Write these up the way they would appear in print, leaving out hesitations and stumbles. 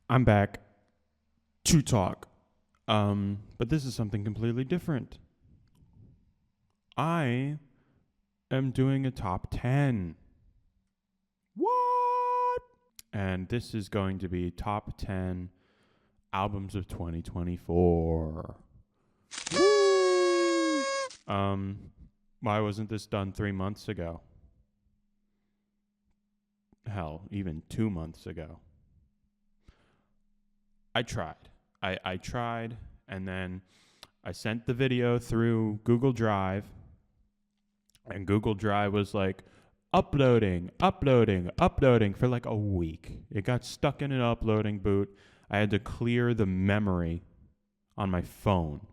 I'm back to talk. But this is something completely different. I am doing a top 10. What? And this is going to be top 10 albums of 2024. Woo! Why wasn't this done 3 months ago? Hell, even 2 months ago. I tried. I tried, and then I sent the video through Google Drive, and Google Drive was like, uploading for like a week. It got stuck in an uploading boot. I had to clear the memory on my phone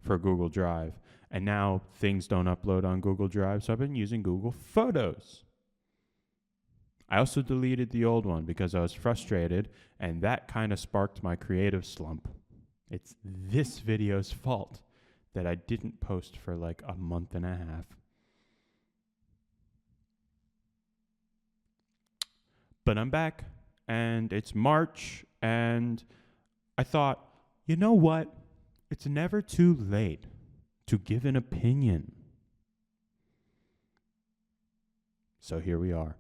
for Google Drive, and now things don't upload on Google Drive, so I've been using Google Photos. I also deleted the old one because I was frustrated, and that kind of sparked my creative slump. It's this video's fault that I didn't post for like a month and a half. But I'm back, and it's March, and I thought, you know what? It's never too late to give an opinion. So here we are.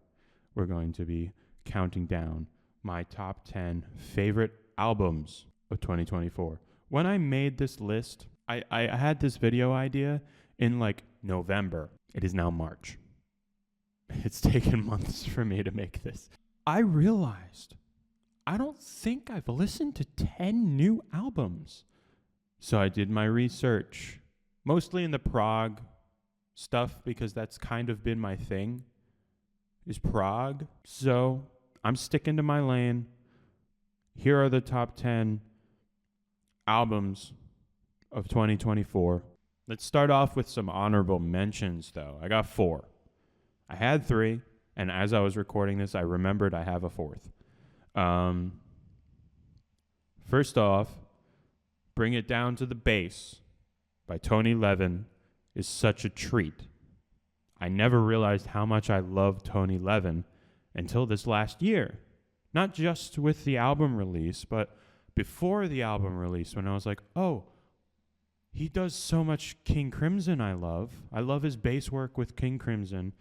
We're going to be counting down my top 10 favorite albums of 2024. When I made this list, I had this video idea in like November. It is now March. It's taken months for me to make this. I realized I don't think I've listened to 10 new albums. So I did my research, mostly in the prog stuff because that's kind of been my thing. Is prog. So I'm sticking to my lane. Here are the top 10 albums of 2024. Let's start off with some honorable mentions, though. I got 4. I had 3, and as I was recording this, I remembered I have a 4th. First off, Bring It Down to the Bass by Tony Levin is such a treat. I never realized how much I loved Tony Levin until this last year. Not just with the album release, but before the album release when I was like, oh, he does so much King Crimson I love. I love his bass work with King Crimson.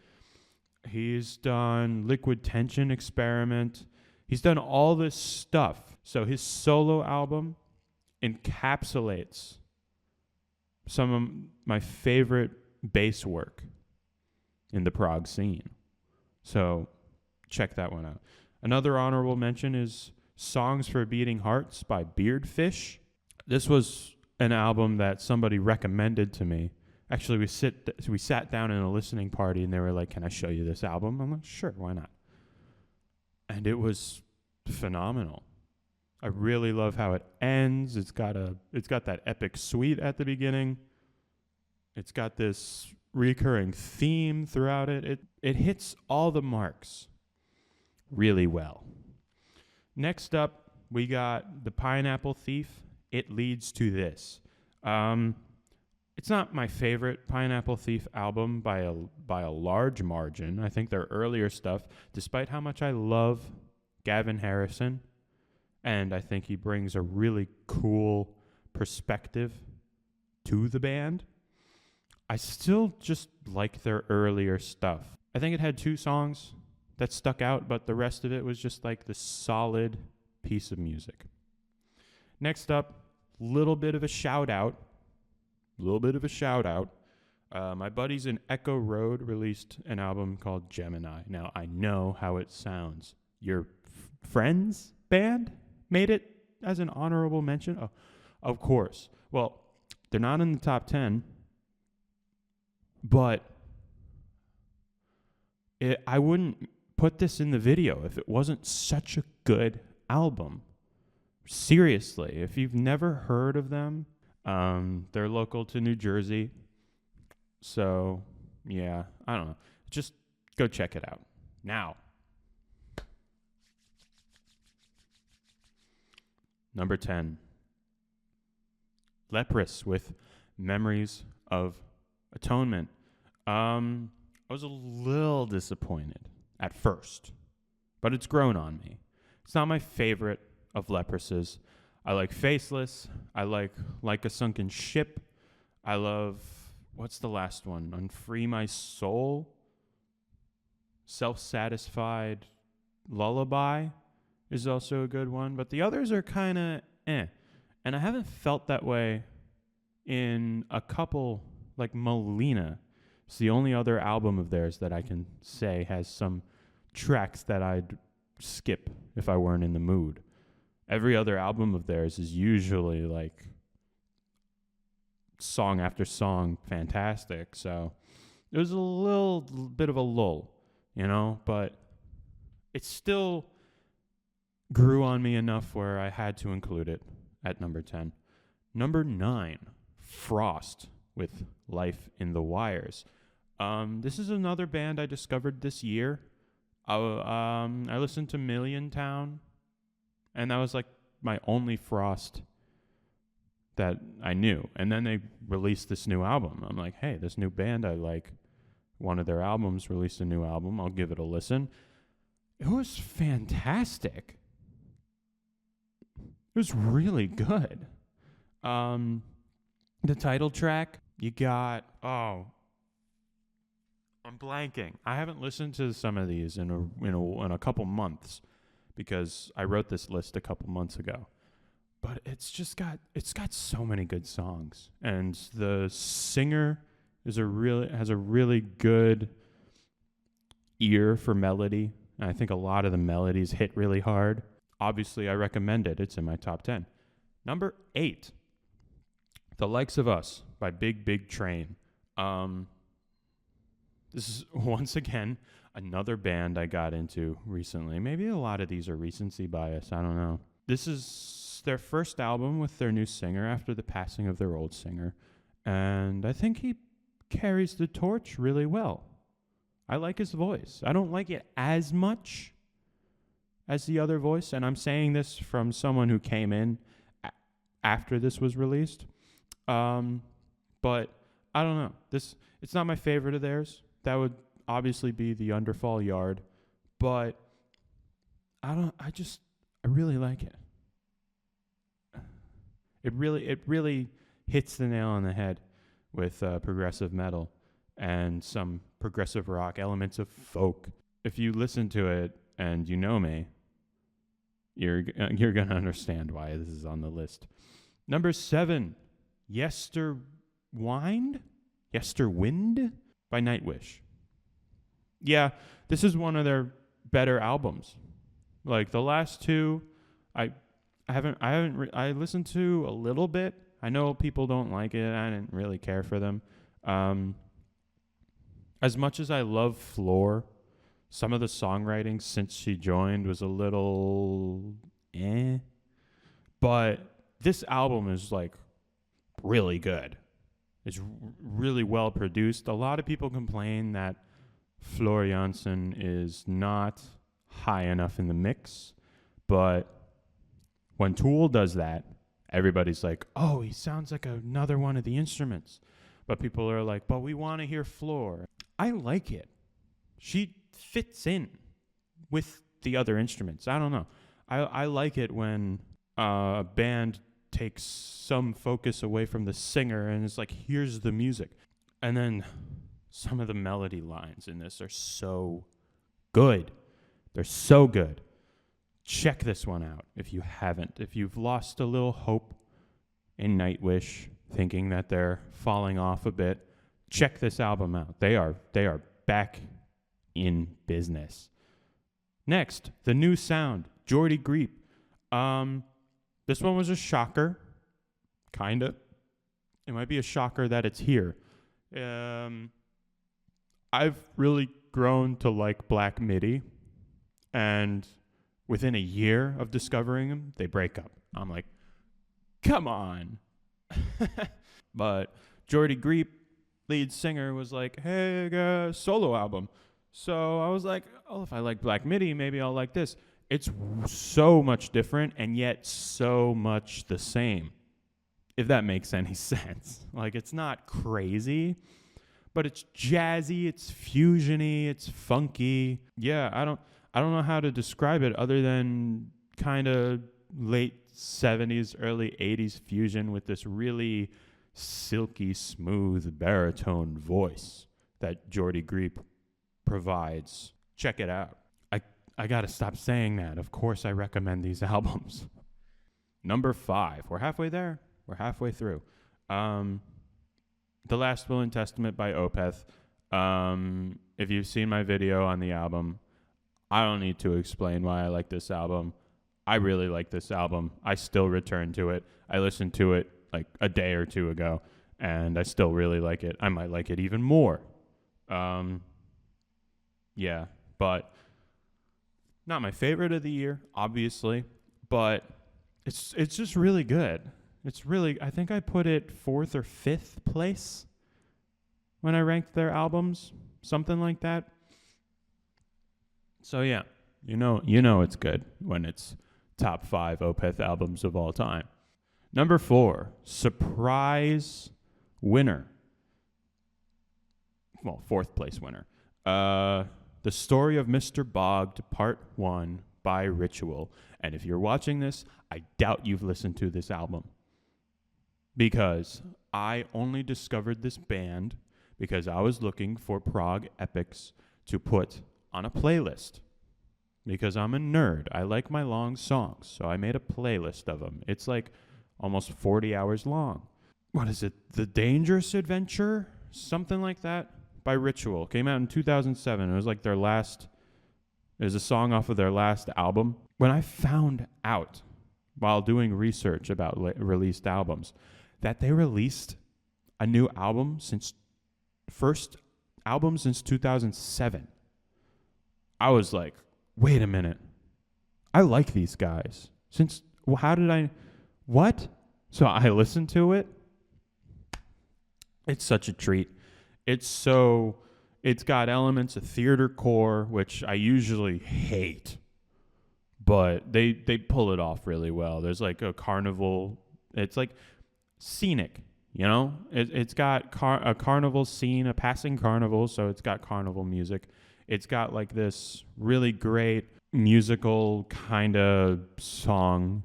He's done Liquid Tension Experiment. He's done all this stuff. So his solo album encapsulates some of my favorite bass work in the prog scene. So check that one out. Another honorable mention is Songs for Beating Hearts by Beardfish. This was an album that somebody recommended to me. Actually, we sat down in a listening party and they were like, "Can I show you this album?" I'm like, "Sure, why not?" And it was phenomenal. I really love how it ends. It's got that epic suite at the beginning. It's got this recurring theme throughout it. It hits all the marks really well. Next up, we got The Pineapple Thief. It Leads to This. It's not my favorite Pineapple Thief album by a large margin. I think their earlier stuff, despite how much I love Gavin Harrison, and I think he brings a really cool perspective to the band, I still just like their earlier stuff. I think it had 2 songs that stuck out, but the rest of it was just like the solid piece of music. Next up, little bit of a shout out. My buddies in Echo Road released an album called Gemini. Now, I know how it sounds. Your friends band made it as an honorable mention? Oh, of course. Well, they're not in the top 10, but I wouldn't put this in the video if it wasn't such a good album. Seriously, if you've never heard of them, they're local to New Jersey. So, yeah, I don't know. Just go check it out. Now, number 10, Leprous with Memories of Atonement. I was a little disappointed at first, but it's grown on me. It's not my favorite of Leprous. I like Faceless. I like a Sunken Ship. I love, what's the last one? Unfree My Soul. Self-Satisfied Lullaby is also a good one. But the others are kind of eh. And I haven't felt that way in a couple, like Melina. It's the only other album of theirs that I can say has some tracks that I'd skip if I weren't in the mood. Every other album of theirs is usually like song after song fantastic. So it was a little bit of a lull, but it still grew on me enough where I had to include it at number 10. Number 9, Frost with Life in the Wires. This is another band I discovered this year. I listened to Million Town, and that was like my only Frost that I knew. And then they released this new album. I'm like, hey, this new band I like. One of their albums released a new album. I'll give it a listen. It was fantastic. It was really good. The title track, you got, I'm blanking. I haven't listened to some of these in a couple months because I wrote this list a couple months ago. But it's got so many good songs, and the singer has a really good ear for melody. And I think a lot of the melodies hit really hard. Obviously, I recommend it. It's in my top 10. Number 8, The Likes of Us by Big Big Train. This is, once again, another band I got into recently. Maybe a lot of these are recency bias. I don't know. This is their first album with their new singer after the passing of their old singer. And I think he carries the torch really well. I like his voice. I don't like it as much as the other voice. And I'm saying this from someone who came in after this was released. But I don't know. It's not my favorite of theirs. That would obviously be the Underfall Yard. But I really like it. It really hits the nail on the head with progressive metal and some progressive rock, elements of folk. If you listen to it and you know me, you're going to understand why this is on the list. Number 7, Yesterwind by Nightwish. Yeah, this is one of their better albums. Like the last two, I listened to a little bit. I know people don't like it. I didn't really care for them. As much as I love Floor, some of the songwriting since she joined was a little but this album is like really good. It's really well produced. A lot of people complain that Floor Jansen is not high enough in the mix, but when Tool does that, everybody's like, oh, he sounds like another one of the instruments. But people are like, but we want to hear Floor. I like it. She fits in with the other instruments. I don't know. I like it when a band takes some focus away from the singer and it's like, here's the music. And then some of the melody lines in this are so good. They're so good. Check this one out if you haven't. If you've lost a little hope in Nightwish, thinking that they're falling off a bit, check this album out. They are back in business. Next, The New Sound, Jordy Greep. This one was a shocker, kind of. It might be a shocker that it's here. I've really grown to like Black Midi, and within a year of discovering them, they break up. I'm like, come on. But Jordy Greep, lead singer, was like, hey, solo album. So I was like, oh, if I like Black Midi, maybe I'll like this. It's so much different and yet so much the same, if that makes any sense. Like, it's not crazy, but it's jazzy, it's fusiony, it's funky. Yeah, I don't know how to describe it other than kind of late 70s, early 80s fusion with this really silky, smooth baritone voice that Jordy Griep provides. Check it out. I gotta stop saying that. Of course I recommend these albums. Number 5. We're halfway there. We're halfway through. The Last Will and Testament by Opeth. If you've seen my video on the album, I don't need to explain why I like this album. I really like this album. I still return to it. I listened to it like a day or two ago, and I still really like it. I might like it even more. Yeah, but not my favorite of the year, obviously, but it's just really good. It's really, I think I put it 4th or 5th place when I ranked their albums, something like that. So yeah, you know it's good when it's top 5 Opeth albums of all time. Number 4, surprise winner. Well, 4th place winner. The Story of Mr. Bogged, Part 1 by Ritual. And if you're watching this, I doubt you've listened to this album, because I only discovered this band because I was looking for prog epics to put on a playlist, because I'm a nerd. I like my long songs, so I made a playlist of them. It's like almost 40 hours long. What is it? The Dangerous Adventure? Something like that, by Ritual. Came out in 2007. It was like their last, it was a song off of their last album. When I found out while doing research about released albums that they released a new album first album since 2007, I was like, wait a minute. I like these guys. What? So I listened to it. It's such a treat. It's got elements of theatercore, which I usually hate, but they pull it off really well. There's like a carnival. It's like scenic, you know? It's got a carnival scene, a passing carnival, so it's got carnival music. It's got like this really great musical kind of song,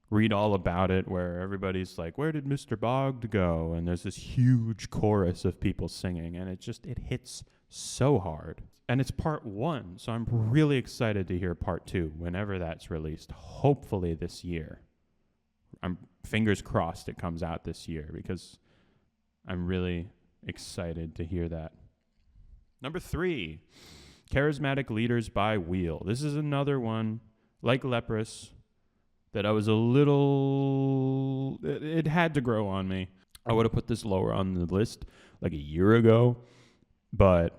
Read All About It, where everybody's like, where did Mr. Bogged go? And there's this huge chorus of people singing, and it hits so hard. And it's part 1, so I'm really excited to hear part 2 whenever that's released, hopefully this year. I'm fingers crossed it comes out this year, because I'm really excited to hear that. Number 3, Charismatic Leaders by Wheel. This is another one, like Leprous, that I was it had to grow on me. I would have put this lower on the list like a year ago, but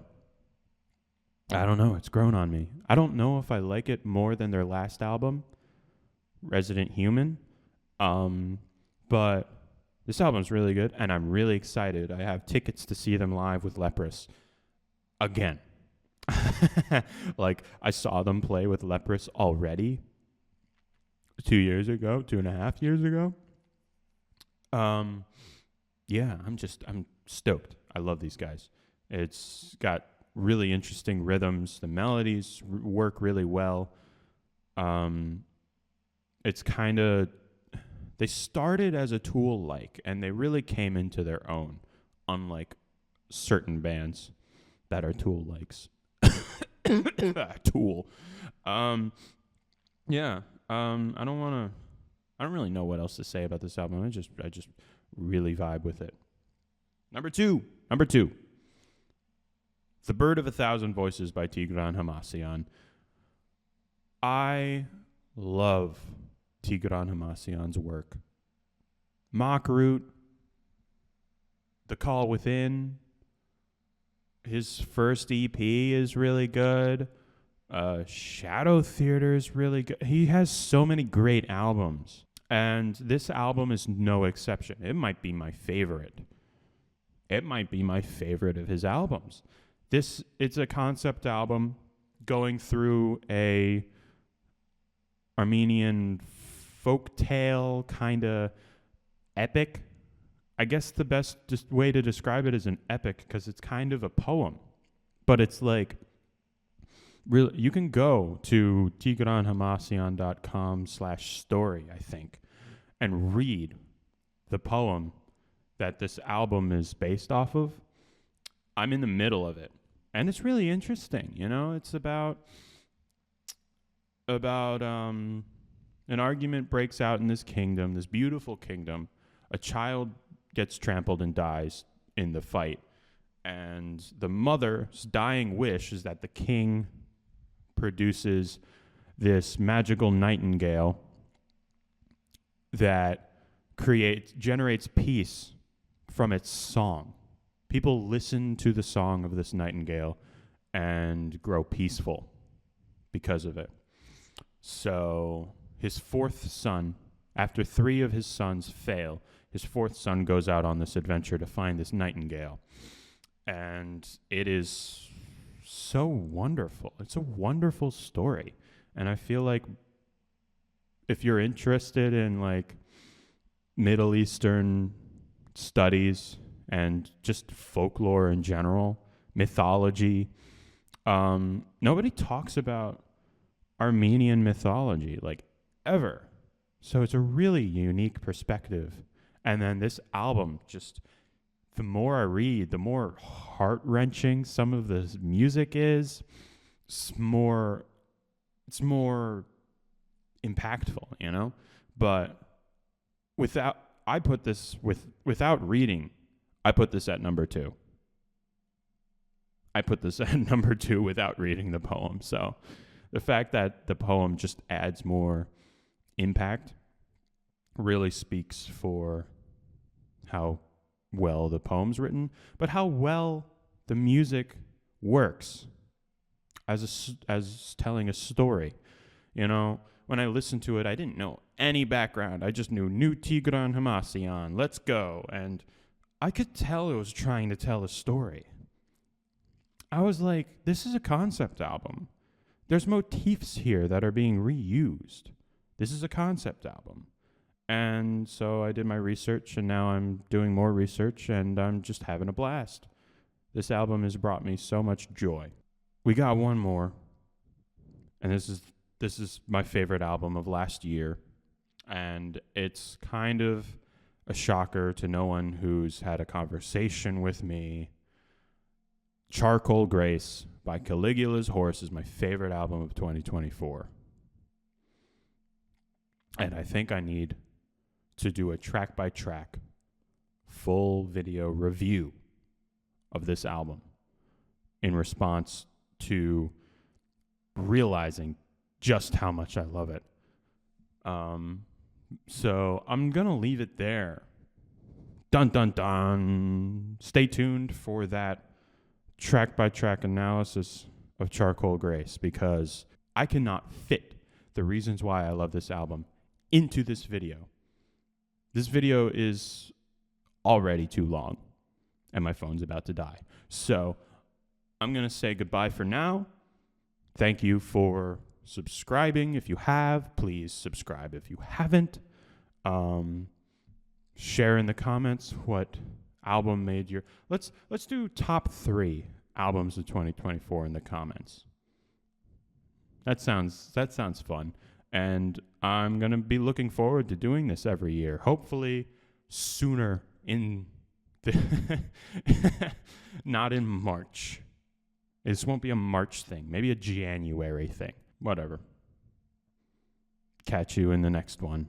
I don't know. It's grown on me. I don't know if I like it more than their last album, Resident Human, but this album's really good, and I'm really excited. I have tickets to see them live with Leprous again. Like, I saw them play with Leprous already 2.5 years ago. Yeah, I'm stoked. I love these guys. It's got really interesting rhythms. The melodies work really well. It's kind of, they started as a Tool-like, and they really came into their own, unlike certain bands that are Tool-likes. Tool. Yeah. I don't really know what else to say about this album. I just really vibe with it. Number two. The Bird of a Thousand Voices by Tigran Hamasyan. I love Tigran Hamasyan's work. Mockroot, The Call Within, his first EP is really good. Shadow Theater is really good. He has so many great albums, and this album is no exception. It might be my favorite. It might be my favorite of his albums. It's a concept album going through a Armenian folktale kind of epic. I guess the best way to describe it is an epic, because it's kind of a poem, but it's like really, you can go to tigranhamasyan.com/story, I think, and read the poem that this album is based off of. I'm in the middle of it, and it's really interesting. It's about an argument breaks out in this kingdom, this beautiful kingdom. A child gets trampled and dies in the fight, and the mother's dying wish is that the king produces this magical nightingale that generates peace from its song. People listen to the song of this nightingale and grow peaceful because of it. So his fourth son, after 3 of his sons fail, his fourth son goes out on this adventure to find this nightingale. And it is so wonderful. It's a wonderful story. And I feel like if you're interested in like Middle Eastern studies and just folklore in general, mythology, nobody talks about Armenian mythology like ever. So it's a really unique perspective. And then this album, just the more I read, the more heart-wrenching some of the music is. It's more impactful, But without reading, I put this at number 2. I put this at number 2 without reading the poem. So the fact that the poem just adds more impact really speaks for how well the poem's written, but how well the music works as telling a story. When I listened to it, I didn't know any background. I just knew New Tigran Hamasyan, let's go. And I could tell it was trying to tell a story. I was like, this is a concept album. There's motifs here that are being reused. This is a concept album. And so I did my research, and now I'm doing more research, and I'm just having a blast. This album has brought me so much joy. We got one more, and this is my favorite album of last year, and it's kind of a shocker to no one who's had a conversation with me. Charcoal Grace by Caligula's Horse is my favorite album of 2024. And I think I need to do a track-by-track full video review of this album in response to realizing just how much I love it. So I'm going to leave it there. Dun, dun, dun. Stay tuned for that track-by-track analysis of Charcoal Grace, because I cannot fit the reasons why I love this album into this video. This video is already too long, and my phone's about to die. So I'm going to say goodbye for now. Thank you for subscribing. If you have, please subscribe if you haven't. Share in the comments what album made your... Let's do top 3 albums of 2024 in the comments. That sounds fun. And I'm going to be looking forward to doing this every year. Hopefully sooner in the... not in March. This won't be a March thing. Maybe a January thing. Whatever. Catch you in the next one.